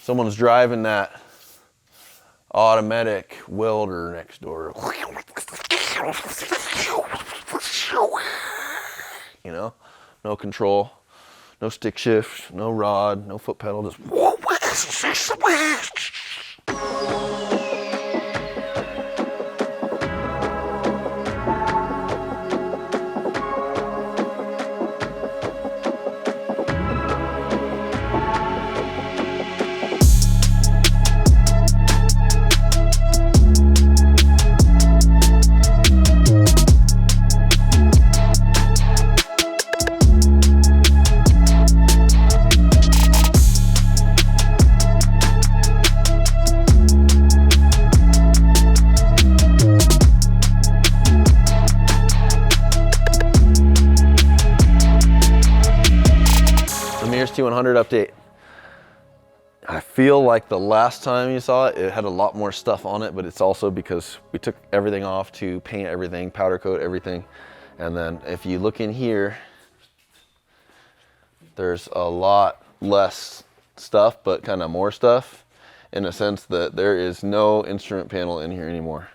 Someone's driving that automatic welder next door. You know, no control, no stick shift, no rod, no foot pedal, just. Amir's T-100 update. I feel like the last time you saw it, it had a lot more stuff on it, but it's also because we took everything off to paint everything, powder coat everything. And then if you look in here, there's a lot less stuff, but kind of more stuff in a sense that there is no instrument panel in here anymore.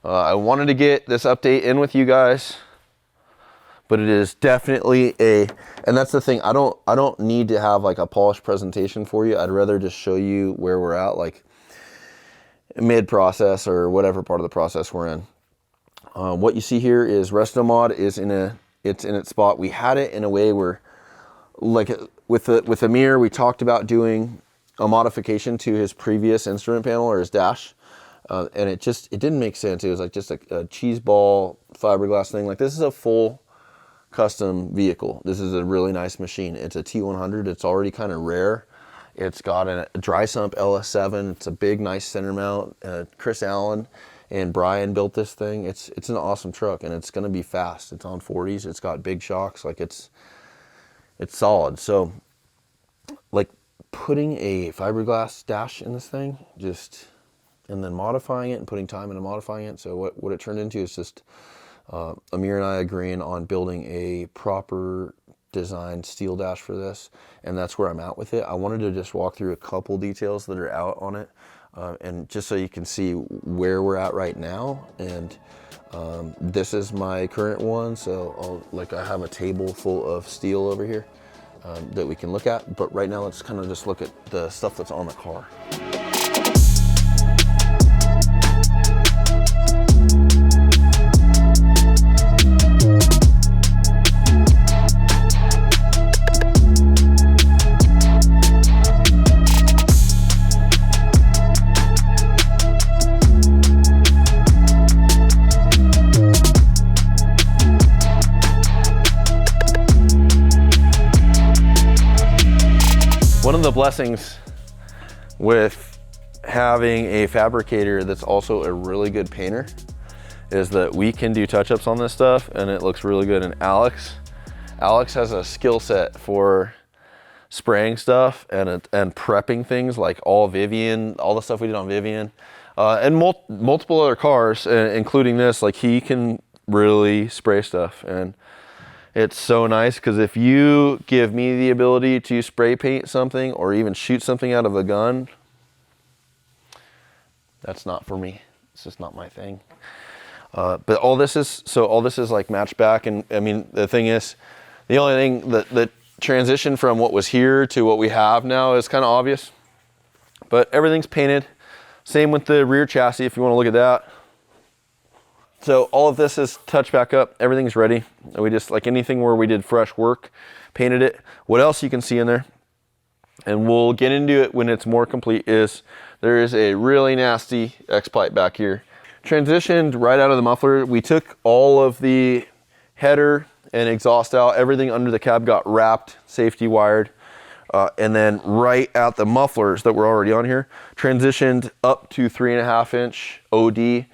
I wanted to get this update in with you guys, but it is definitely and that's the thing, I don't need to have like a polished presentation for you. I'd rather just show you where we're at, like mid-process or whatever part of the process we're in. What you see here is resto mod is in its spot. We had it in a way where, like with Amir, we talked about doing a modification to his previous instrument panel or his dash. And it didn't make sense. It was like just a cheese ball fiberglass thing. Like, this is a full custom vehicle. This is a really nice machine. It's a T-100. It's already kind of rare. It's got a dry sump LS7. It's a big, nice center mount. Chris Allen and Brian built this thing. It's an awesome truck, and it's going to be fast. It's on 40s. It's got big shocks. Like, it's solid. So, like, putting a fiberglass dash in this thing, and then modifying it and putting time into modifying it. So what it turned into is just Amir and I agreeing on building a proper designed steel dash for this, and that's where I'm at with it. I wanted to just walk through a couple details that are out on it, and just so you can see where we're at right now. And this is my current one, so I have a table full of steel over here that we can look at. But right now, let's kind of just look at the stuff that's on the car. One of the blessings with having a fabricator that's also a really good painter is that we can do touch-ups on this stuff and it looks really good. And Alex has a skill set for spraying stuff and prepping things, like all the stuff we did on Vivian, and multiple other cars, including this. Like, he can really spray stuff, and it's so nice because if you give me the ability to spray paint something or even shoot something out of a gun, that's not for me. It's just not my thing. But all this is like matched back. And I mean, the thing is, the only thing that transition from what was here to what we have now is kind of obvious, but everything's painted. Same with the rear chassis, if you want to look at that. So all of this is touched back up. Everything's ready. We just, like anything where we did fresh work, painted it. What else you can see in there, and we'll get into it when it's more complete, is there is a really nasty X-pipe back here. Transitioned right out of the muffler. We took all of the header and exhaust out. Everything under the cab got wrapped, safety wired. And then right at the mufflers that were already on here, transitioned up to 3.5 inch OD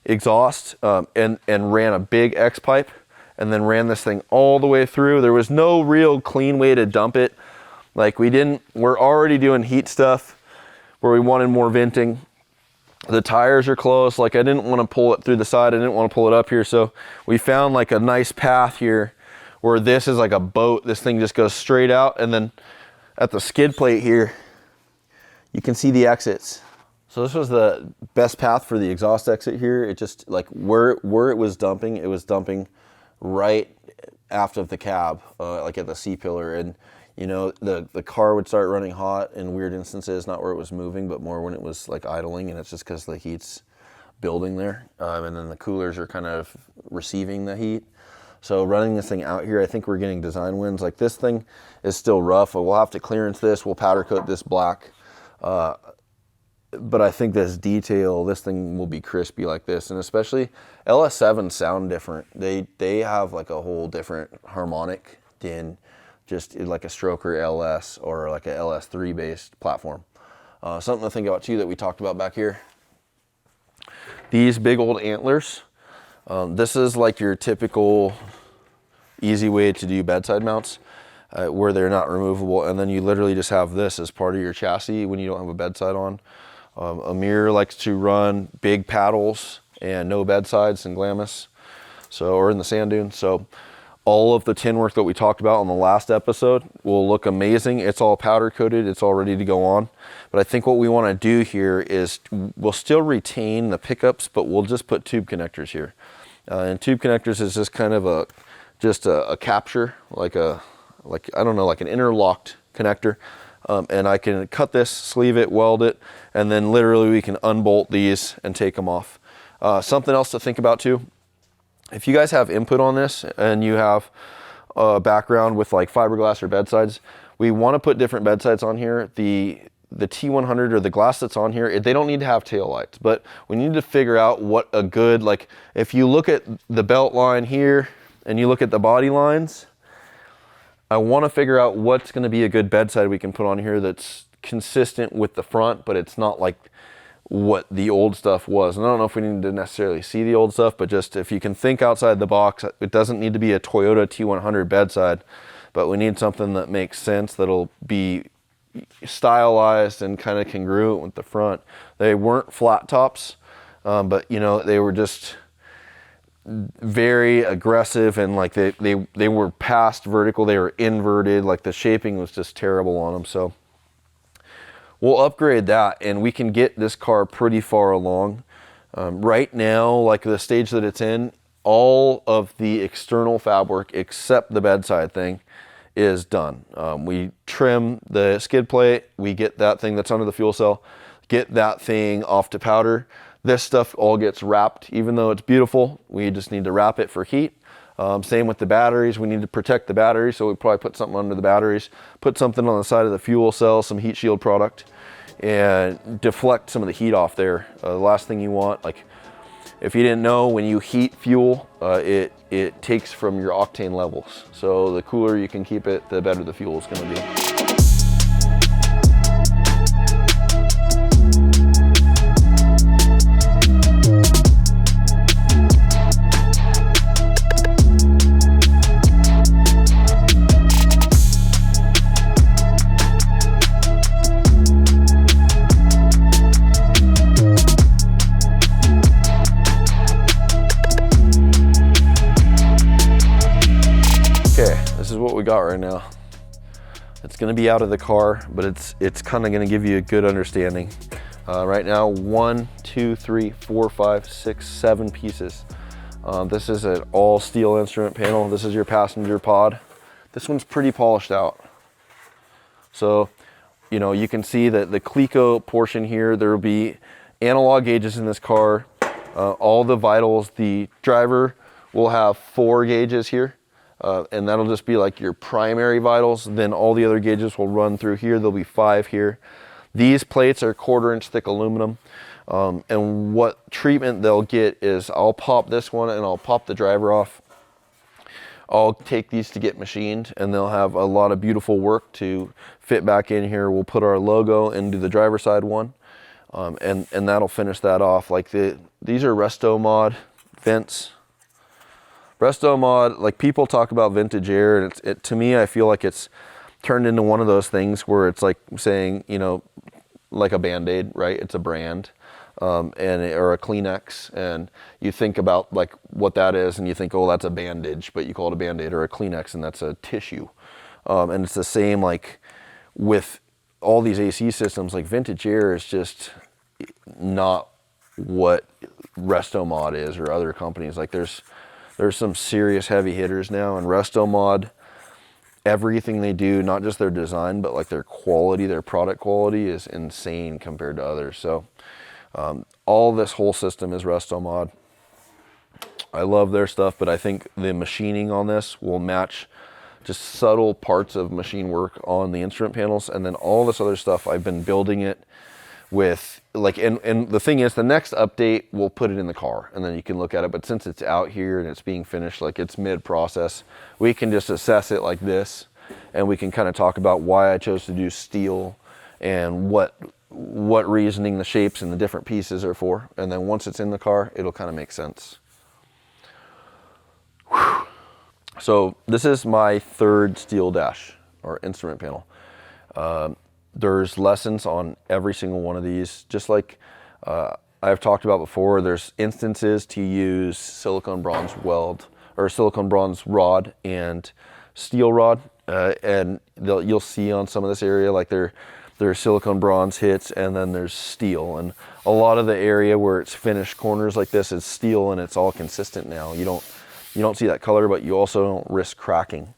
exhaust, and ran a big X pipe, and then ran this thing all the way through. There was no real clean way to dump it. Like, we're already doing heat stuff where we wanted more venting. The tires are close. Like, I didn't want to pull it through the side. I didn't want to pull it up here. So we found like a nice path here where this is like a boat. This thing just goes straight out. And then at the skid plate here, You can see the exits. So this was the best path for the exhaust exit here. It just like where it was dumping right aft of the cab, like at the C-pillar. And you know, the car would start running hot in weird instances, not where it was moving, but more when it was like idling, and it's just because the heat's building there. And then the coolers are kind of receiving the heat. So running this thing out here, I think we're getting design wins. Like this thing is still rough. We'll have to clearance this. We'll powder coat this black. But I think this detail, this thing will be crispy like this. And especially LS7s sound different. They have like a whole different harmonic than just like a Stroker LS or like a LS3 based platform. Something to think about too that we talked about back here. These big old antlers. This is like your typical easy way to do bedside mounts. Where they're not removable, and then you literally just have this as part of your chassis when you don't have a bedside on. Amir likes to run big paddles and no bedsides in Glamis, or in the sand dunes. So all of the tin work that we talked about on the last episode will look amazing. It's all powder coated, it's all ready to go on. But I think what we want to do here is we'll still retain the pickups, but we'll just put tube connectors here. And tube connectors is just kind of a capture, like I don't know, like an interlocked connector. And I can cut this, sleeve it, weld it, and then literally we can unbolt these and take them off. Something else to think about too, if you guys have input on this and you have a background with like fiberglass or bedsides, we want to put different bedsides on here. The T-100 or the glass that's on here, they don't need to have tail lights, but we need to figure out what a good, like if you look at the belt line here and you look at the body lines, I want to figure out what's going to be a good bedside we can put on here that's consistent with the front, but it's not like what the old stuff was. And I don't know if we need to necessarily see the old stuff, but just if you can think outside the box, it doesn't need to be a Toyota T-100 bedside, but we need something that makes sense, that'll be stylized and kind of congruent with the front. They weren't flat tops, but you know, they were just very aggressive, and like they were past vertical, they were inverted, like the shaping was just terrible on them. So we'll upgrade that and we can get this car pretty far along. Right now, like the stage that it's in, all of the external fab work except the bedside thing is done. We trim the skid plate, we get that thing that's under the fuel cell, get that thing off to powder. This stuff all gets wrapped. Even though it's beautiful, we just need to wrap it for heat. Same with the batteries. We need to protect the batteries, so we probably put something under the batteries, put something on the side of the fuel cell, some heat shield product, and deflect some of the heat off there. The last thing you want, like if you didn't know, when you heat fuel, it takes from your octane levels. So the cooler you can keep it, the better the fuel is going to be. This is what we got right now. It's going to be out of the car, but it's kind of going to give you a good understanding. Right now, 1, 2, 3, 4, 5, 6, 7 pieces. This is an all steel instrument panel. This is your passenger pod. This one's pretty polished out. So, you know, you can see that the Clarke portion here, there will be analog gauges in this car. All the vitals, the driver will have 4 gauges here. And that'll just be like your primary vitals. Then all the other gauges will run through here. There'll be 5 here. These plates are 1/4 inch thick aluminum. And what treatment they'll get is I'll pop this one and I'll pop the driver off. I'll take these to get machined, and they'll have a lot of beautiful work to fit back in here. We'll put our logo into the driver side one, and that'll finish that off. Like these are Resto Mod vents. Resto Mod, like people talk about vintage air, and to me, I feel like it's turned into one of those things where it's like saying, you know, like a Band-Aid, right? It's a brand, or a Kleenex, and you think about like what that is, and you think, oh, that's a bandage, but you call it a Band-Aid or a Kleenex, and that's a tissue. And it's the same like with all these AC systems, like vintage air is just not what Restomod is, or other companies. Like there's some serious heavy hitters now, and Restomod, everything they do, not just their design, but like their quality, their product quality is insane compared to others. So all this whole system is Restomod. I love their stuff, but I think the machining on this will match just subtle parts of machine work on the instrument panels, and then all this other stuff I've been building it with, like, and the thing is, the next update we'll put it in the car and then you can look at it, but since it's out here and it's being finished, like it's mid-process, we can just assess it like this, and we can kind of talk about why I chose to do steel and what reasoning the shapes and the different pieces are for, and then once it's in the car, it'll kind of make sense. Whew. So this is my third steel dash, or instrument panel. There's lessons on every single one of these. Just like I've talked about before, there's instances to use silicone bronze weld, or silicone bronze rod and steel rod, and you'll see on some of this area, like there's silicone bronze hits, and then there's steel, and a lot of the area where it's finished corners like this is steel, and it's all consistent now. You don't see that color, but you also don't risk cracking.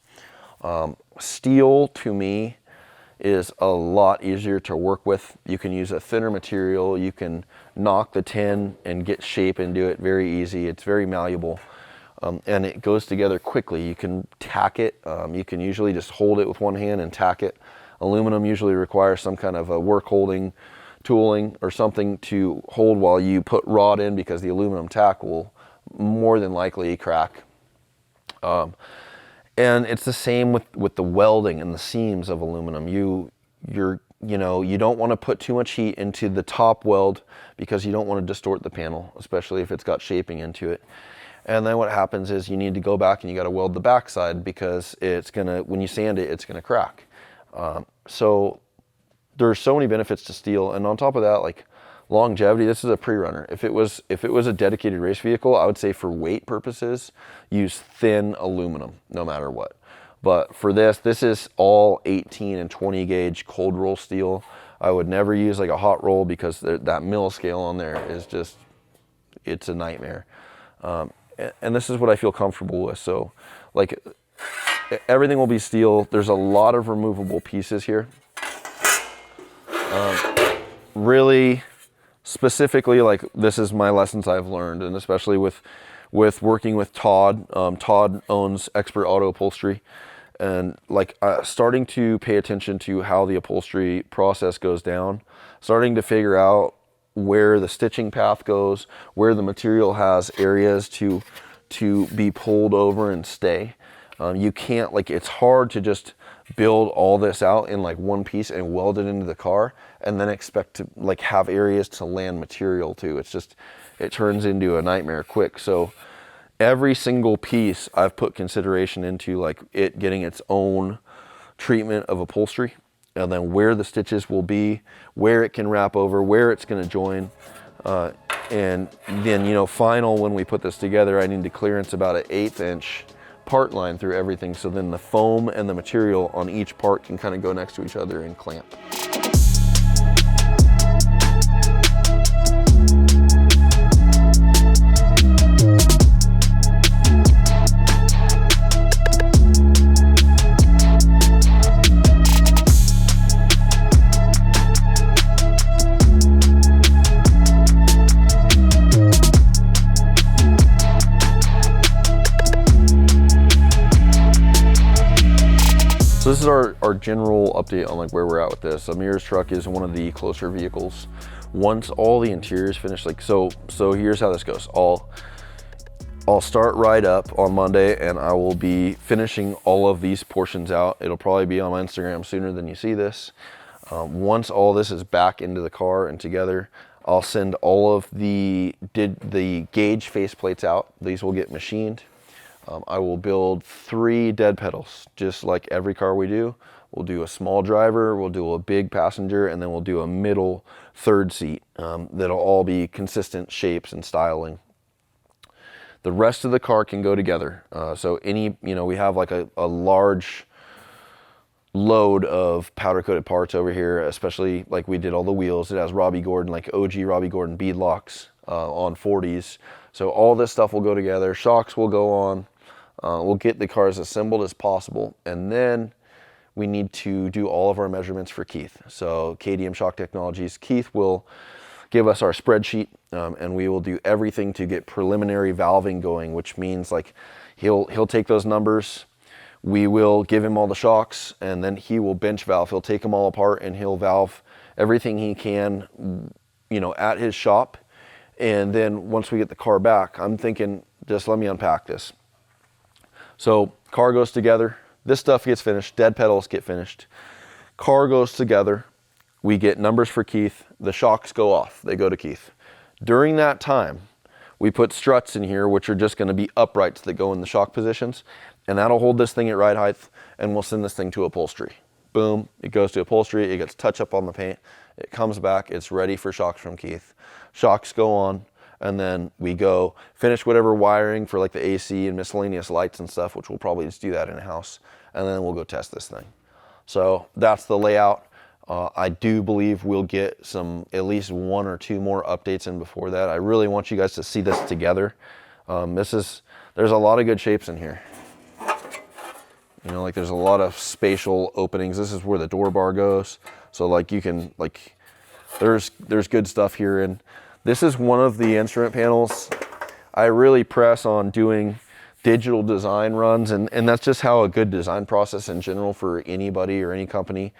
Steel, to me, is a lot easier to work with. You can use a thinner material, you can knock the tin and get shape into it very easy. It's very malleable, and it goes together quickly. You can tack it. You can usually just hold it with one hand and tack it. Aluminum usually requires some kind of a work holding tooling or something to hold while you put rod in, because the aluminum tack will more than likely crack. And it's the same with the welding and the seams of aluminum. You don't want to put too much heat into the top weld, because you don't want to distort the panel, especially if it's got shaping into it. And then what happens is you need to go back and you got to weld the backside, because when you sand it, it's gonna crack. So there's so many benefits to steel, and on top of that, like longevity, this is a Prerunner. If it was a dedicated race vehicle, I would say for weight purposes, use thin aluminum no matter what. But for this is all 18 and 20 gauge cold roll steel. I would never use like a hot roll, because that mill scale on there is just, it's a nightmare. And this is what I feel comfortable with. So like everything will be steel. There's a lot of removable pieces here. Really, specifically, like this is my lessons I've learned, and especially with working with Todd. Todd owns Expert Auto Upholstery, and like starting to pay attention to how the upholstery process goes down, starting to figure out where the stitching path goes, where the material has areas to be pulled over and stay. You can't, like, it's hard to just build all this out in like one piece and weld it into the car and then expect to like have areas to land material to. It turns into a nightmare quick. So every single piece I've put consideration into, like it getting its own treatment of upholstery, and then where the stitches will be, where it can wrap over, where it's going to join. And then, final, when we put this together, I need to clearance about an 1/8 inch part line through everything, so then the foam and the material on each part can kind of go next to each other and clamp. So this is our general update on like where we're at with this. Amir's truck is one of the closer vehicles. Once all the interior is finished, like so here's how this goes. I'll start right up on Monday, and I will be finishing all of these portions out. It'll probably be on my Instagram sooner than you see this. Once all this is back into the car and together, I'll send all of the gauge face plates out. These will get machined. I will build 3 dead pedals, just like every car we do. We'll do a small driver, we'll do a big passenger, and then we'll do a middle third seat. That'll all be consistent shapes and styling. The rest of the car can go together. So we have like a large load of powder coated parts over here, especially like we did all the wheels. It has Robbie Gordon, like OG Robbie Gordon bead locks on 40s. So all this stuff will go together. Shocks will go on. We'll get the car as assembled as possible. And then we need to do all of our measurements for Keith. So KDM Shock Technologies, Keith will give us our spreadsheet, and we will do everything to get preliminary valving going, which means like he'll take those numbers. We will give him all the shocks, and then he will bench valve. He'll take them all apart and he'll valve everything he can, you know, at his shop. And then once we get the car back, I'm thinking, just let me unpack this. So car goes together. This stuff gets finished. Dead pedals get finished. Car goes together. We get numbers for Keith. The shocks go off. They go to Keith. During that time, we put struts in here, which are just going to be uprights that go in the shock positions. And that'll hold this thing at ride height, and we'll send this thing to upholstery. Boom, it goes to upholstery, it gets touch up on the paint, it comes back, it's ready for shocks from Keith. Shocks go on, and then we go finish whatever wiring for like the AC and miscellaneous lights and stuff, which we'll probably just do that in house, and then we'll go test this thing. So that's the layout. I do believe we'll get at least 1 or 2 more updates in before that. I really want you guys to see this together. There's a lot of good shapes in here. You know, like there's a lot of spatial openings. This is where the door bar goes. So like you can, like, there's good stuff here. And this is one of the instrument panels I really press on doing digital design runs. And that's just how a good design process in general for anybody or any company.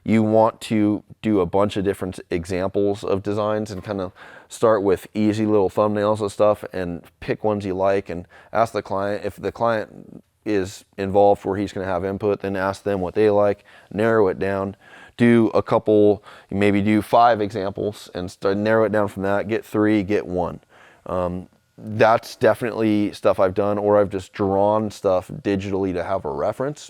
You want to do a bunch of different examples of designs and kind of start with easy little thumbnails of stuff and pick ones you like and ask the client. If the client is involved where he's going to have input, then ask them what they like, narrow it down, do a couple, maybe do 5 examples and narrow it down from that, get 3, get 1. That's definitely stuff I've done, or I've just drawn stuff digitally to have a reference.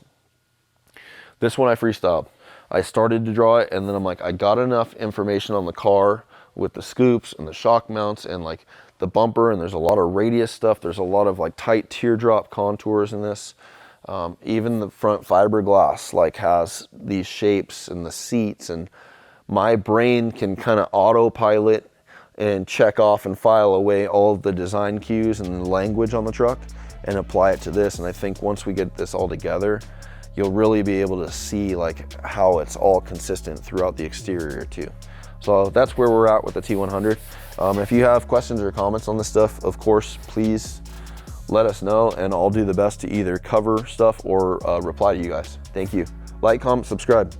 This one I freestyled. I started to draw it, and then I'm like, I got enough information on the car with the scoops and the shock mounts and like the bumper, and there's a lot of radius stuff. There's a lot of like tight teardrop contours in this. Even the front fiberglass like has these shapes and the seats, and my brain can kind of autopilot and check off and file away all of the design cues and the language on the truck and apply it to this. And I think once we get this all together, you'll really be able to see like how it's all consistent throughout the exterior too. So that's where we're at with the T-100. If you have questions or comments on this stuff, of course, please let us know, and I'll do the best to either cover stuff or reply to you guys. Thank you. Like, comment, subscribe.